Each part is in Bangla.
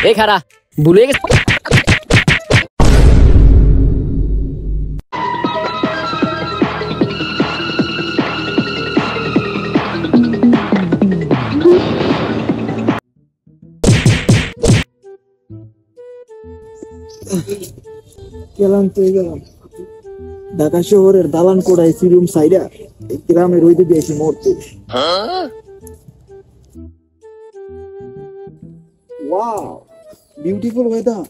এই খারা ভুলে গেছে। ঢাকা শহরের দালান কোড়া এসি রুম সাইডা গ্রামের ওই দিকে এসে মরতে। Wow, beautiful weather.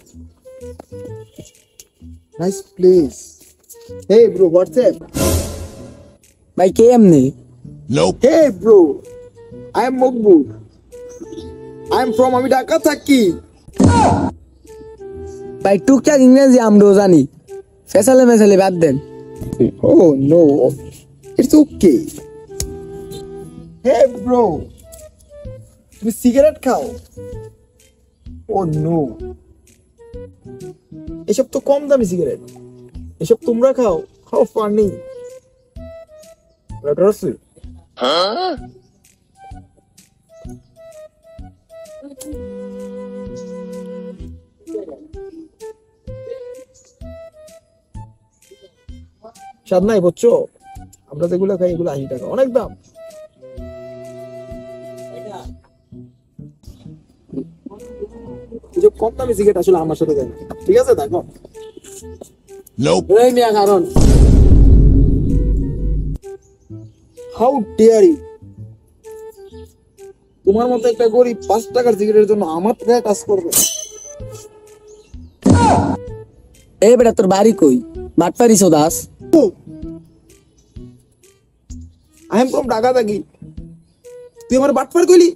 Nice place. Hey bro, what's up? ভাই কে এমনি? Hey bro, I am Mokbul. I am from আমি ঢাকা থাকি। ভাই টুকটাক ইংরেজি আমরাও জানি, ফেসালে মেসালে বাদ দেন। Oh no, it's okay. Hey bro, তুমি সিগারেট খাও? Oh no, এসব তো কম দামি সিগারেট, এসব তোমরা খাও? How funny. রাটারসি স্বাদ নাই বুঝছো? আমরা যেগুলো খাই এগুলো 80 টাকা, অনেক দাম। যে কম দামি সিগারেট আসলে আমার সাথে দেন, ঠিক আছে? দেখো এই মিয়া কারণ হাউ ডেয়ার ইউ, তোমার মতো একটা গরিব 5 টাকার সিগারেটের জন্য আমার গায়ে কাজ করবে? এই বেটা তোর বাড়ি কই? বাটপারি Das. I am from Dhaka থাকি, তুই আমার বাটপার কইলি?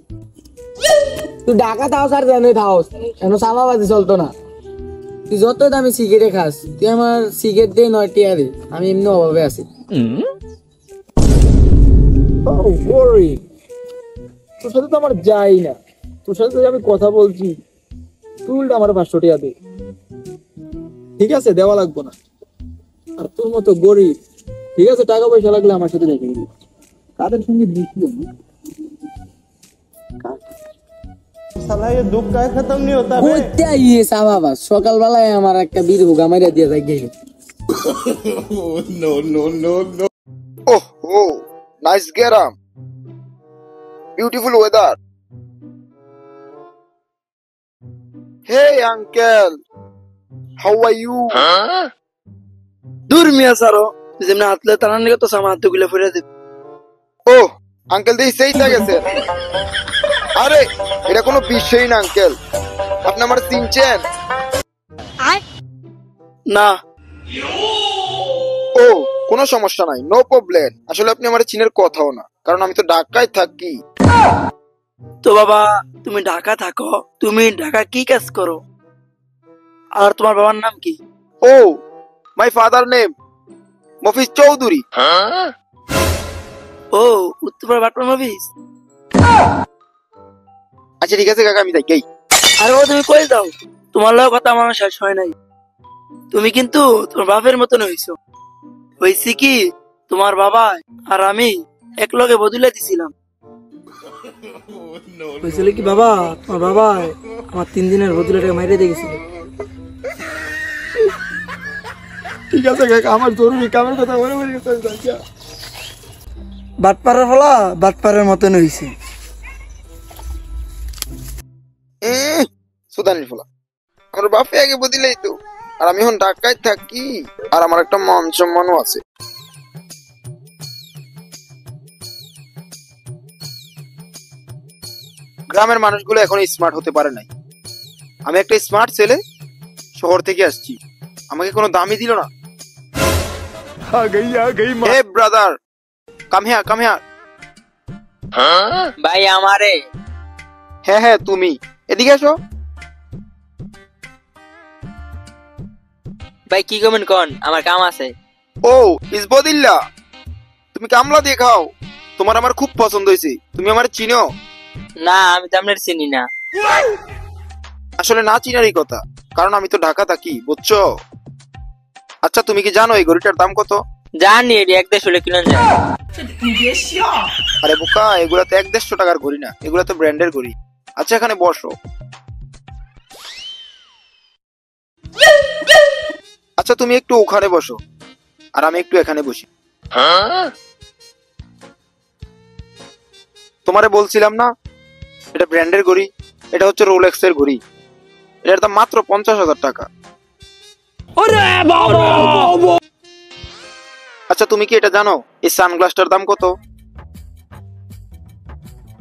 তুই ঢাকা থাও আর জানে থাও, কেন সামাবাজি চলতো না? তুই যত দামি সিগারেট খাস, তুই আমার সিগারেট দিয়ে 9 টিয়া দে, আমি এমনি অভাবে আছি। তোর সাথে তো আমার যাই না, তোর সাথে আমি কথা বলছি, তুই উল্টা আমার 500 টাকা দে, ঠিক আছে? দেওয়া লাগবো না। আর তোর মতো গরিব, ঠিক আছে, টাকা পয়সা লাগলে আমার সাথে দেখে দিবি, কাদের সঙ্গে দিচ্ছি সকালবেলায় আমার একটা বীর হুগা মাইরা দিয়ে যায় গেল। Oh, nice Geram. Beautiful weather. Hey uncle, how are you? দূর মিয়া সারো, যেমন হাতলে টানার নিকে তো সামা হাতগুলো ফিরে দিবে। Oh, uncle দেই সেইটা গেছে। আরে এটা কোনো বিষয় না আঙ্কেল, আপনি আমার চিনছেন? না। ও কোনো সমস্যা নাই, নো প্রবলেম। আসলে আপনি আমার চিনের কথাও না, কারণ আমি তো ঢাকায় থাকি। তো বাবা তুমি ঢাকা থাকো, তুমি ঢাকা কি কাজ করো? আর তোমার বাবার নাম কি? Oh my father name Mofiz Chowdhury. ও উত্তরপাড়া বাটপাড়া মফিজ। আচ্ছা ঠিক আছে কাকা, আমি যাই। আরে ও তুমি কই দাও, তোমার লগে কথা আমার শেষ হয় নাই। তুমি কিন্তু তোমার বাপের মতন হইছো। হইছে কি, তোমার বাবা আর আমি এক লগে বদলে দিছিলাম। হয়েছিল কি বাবা, তোমার বাবা আমার 3 দিনের বদলেটা মাইরে দিয়ে গেছিল। ঠিক আছে কাকা, আমার জরুরি কামের কথা মনে পড়ে গেছে। বাটপাড়ার ফলা বাটপাড়ার মতন হইছে। সুদানির ফলা, আমার বাপে আগে বদিলেই তো, আর আমি এখন ঢাকায় থাকি, আর আমার একটা মান সম্মানও আছে। গ্রামের মানুষগুলো এখন স্মার্ট হতে পারে নাই, আমি একটা স্মার্ট ছেলে, শহর থেকে আসছি, আমাকে কোনো দামই দিল না। হে ব্রাদার, কাম হিয়ার। ভাই আমারে। হ্যাঁ তুমি এদিকে এসো। ভাই কি কমেন কোন, আমার কাম আছে। ও ইসবদিল্লা, তুমি কামলা দিয়ে খাও, তোমার আমার খুব পছন্দ হয়েছে। তুমি আমার চিনো? না আমি তো আপনার চিনি না। আসলে না চিনারই কথা, কারণ আমি তো ঢাকা থাকি, বুঝছো? আচ্ছা তুমি কি জানো এই ঘড়িটার দাম কত? জানি, এটি 150 কিলো যায়। আরে বোকা, এগুলা তো 150 টাকার ঘড়ি না, এগুলা তো ব্র্যান্ডের ঘড়ি। আচ্ছা এখানে বসো। আচ্ছা তুমি একটু ওখানে বসো আর আমি একটু এখানে বসি। তোমারে বলছিলাম না এটা ব্র্যান্ডের ঘড়ি, এটা হচ্ছে রোলেক্স এর ঘড়ি, এটার দাম মাত্র 50,000 টাকা। আচ্ছা তুমি কি এটা জানো এই সানগ্লাসটার দাম কত?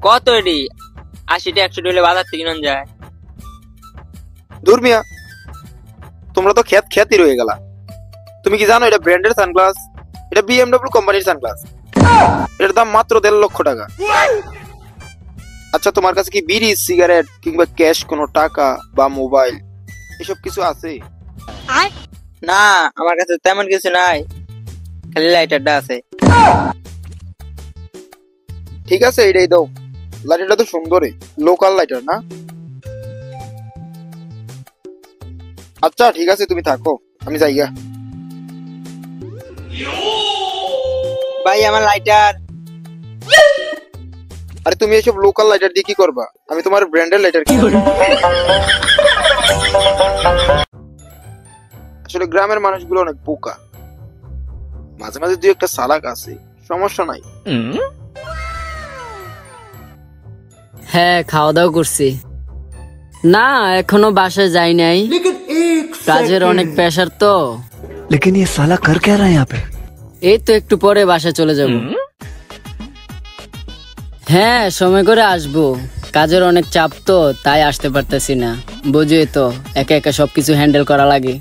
কত এটি? 80টা 100 হলে বাজার থেকে কিনন যায়। দূর মিয়া, তোমরা তো খ্যাতি রয়ে গেলা। তুমি কি জানো এটা ব্র্যান্ডের সানগ্লাস, এটা BMW কোম্পানির সানগ্লাস, এর দাম মাত্র 1.5 লক্ষ টাকা। আচ্ছা তোমার কাছে কি বিড়ি, সিগারেট কিংবা ক্যাশ কোনো টাকা বা মোবাইল এসব কিছু আছে? না, আমার কাছে তেমন কিছু নাই, খালি লাইটারটা আছে। ঠিক আছে এটাই দাও। লাইটারটা তো সুন্দরই, লোকাল লাইটার না? আচ্ছা ঠিক আছে তুমি থাকো, আমি যাইগা। ভাই আমার লাইটার। আরে তুমি এসব লোকাল লাইটার দিয়ে কি করবা? আমি তোমার ব্র্যান্ডের লাইটার কিনবো। আসলে গ্রামের মানুষগুলো অনেক বোকা, মাঝে মাঝে দুই একটা চালাক আছে, সমস্যা নাই। হ্যাঁ, খাওয়া দাওয়া করছি। না, এখনো বাসায় যাই নাই, কাজের অনেক প্রেশার তো। लेकिन ये साला कर क्या रहा है यहाँ पे? এই তো একটু পরে বাসায় চলে যাব। হ্যাঁ, সময় করে আসবো, কাজের অনেক চাপ তো, তাই আসতে পারতেছি না। বুঝই তো, একা একা সবকিছু হ্যান্ডেল করা লাগে।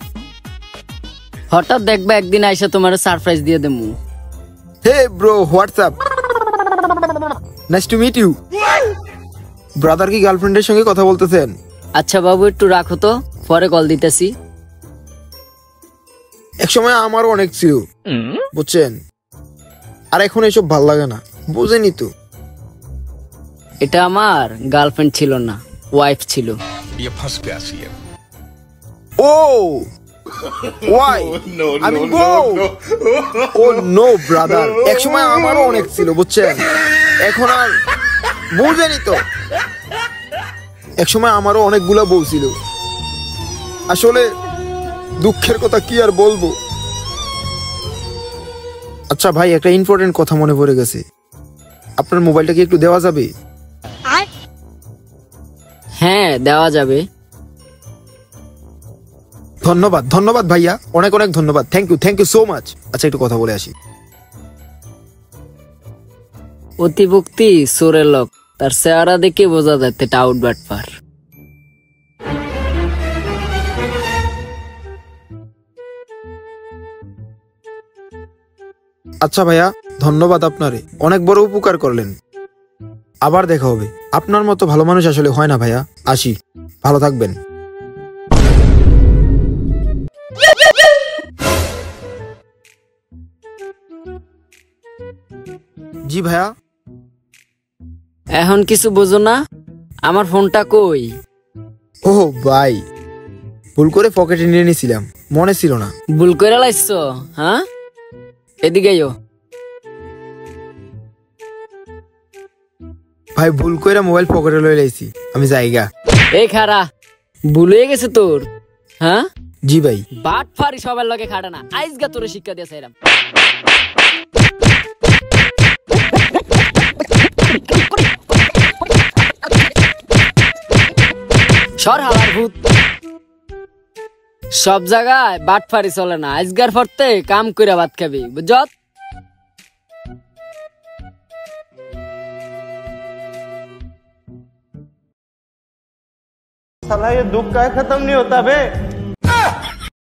হঠাৎ দেখবা একদিন আইসা তোমার সারপ্রাইজ দিয়ে দেবো। Hey bro, WhatsApp, nice to meet you. Brother কি গার্লফ্রেন্ডের সঙ্গে কথা বলতেছেন? আচ্ছা বাবু, একটু রাখো তো, পরে কল দিতেছি। একসময় আমারও অনেক ছিল বুঝছেন, আর এখন এসব ভাল লাগে না, বুঝেনি তো। এটা আমার গার্লফ্রেন্ড ছিল না, ওয়াইফ ছিল। ও ওয়াই আমি বউ। ও নো ব্রাদার, একসময় আমারও অনেক ছিল বুঝছেন, এখন আর বুঝেনি তো। একসময় আমারও অনেকগুলা বউ ছিল, আসলে দুঃখের কথা কি আর বলবো। আচ্ছা ভাই, একটা ইম্পর্টেন্ট কথা মনে পড়ে গেছে, আপনার মোবাইলটা কি একটু দেওয়া যাবে? হ্যাঁ, দেওয়া যাবে। ধন্যবাদ ধন্যবাদ ভাইয়া, অনেক অনেক ধন্যবাদ, থ্যাংক ইউ সো মাচ। আচ্ছা একটু কথা বলে আসি। অতিভক্তি সোরের লোক, তার চেহারা দেখে বোঝা যাচ্ছে টাউট বাটপার। আচ্ছা ভাইয়া, ধন্যবাদ, আপনারে অনেক বড় উপকার করলেন। আবার দেখা হবে। আপনার মতো ভালো মানুষ আসলে হয় না ভাইয়া, আসি, ভালো থাকবেন। জি ভাইয়া। এখন কিছু বোঝো না? আমার ফোনটা কই? ও ভাই, ভুল করে পকেটে নিয়ে নিয়েছিলাম, মনে ছিল না। ভুল করে লাইছো? হ্যাঁ, এদিকে আইও। ভাই ভুল করে মোবাইল পকেটে লয়ে লাইছি, আমি যাইগা। এই খারা, ভুল হয়ে গেছে তোর? হ্যাঁ জি ভাই। বাট ফারি সবার লগে খাটে না, আইজগা তোরে শিক্ষা দিয়েছে এরম। সর হালার ভূত, সব জায়গায় বাট ফারি চলে না, আইজগার ফরতে কাম কইরা ভাত খাবি, বুঝত? साला ये दुख का खत्म नहीं होता बे।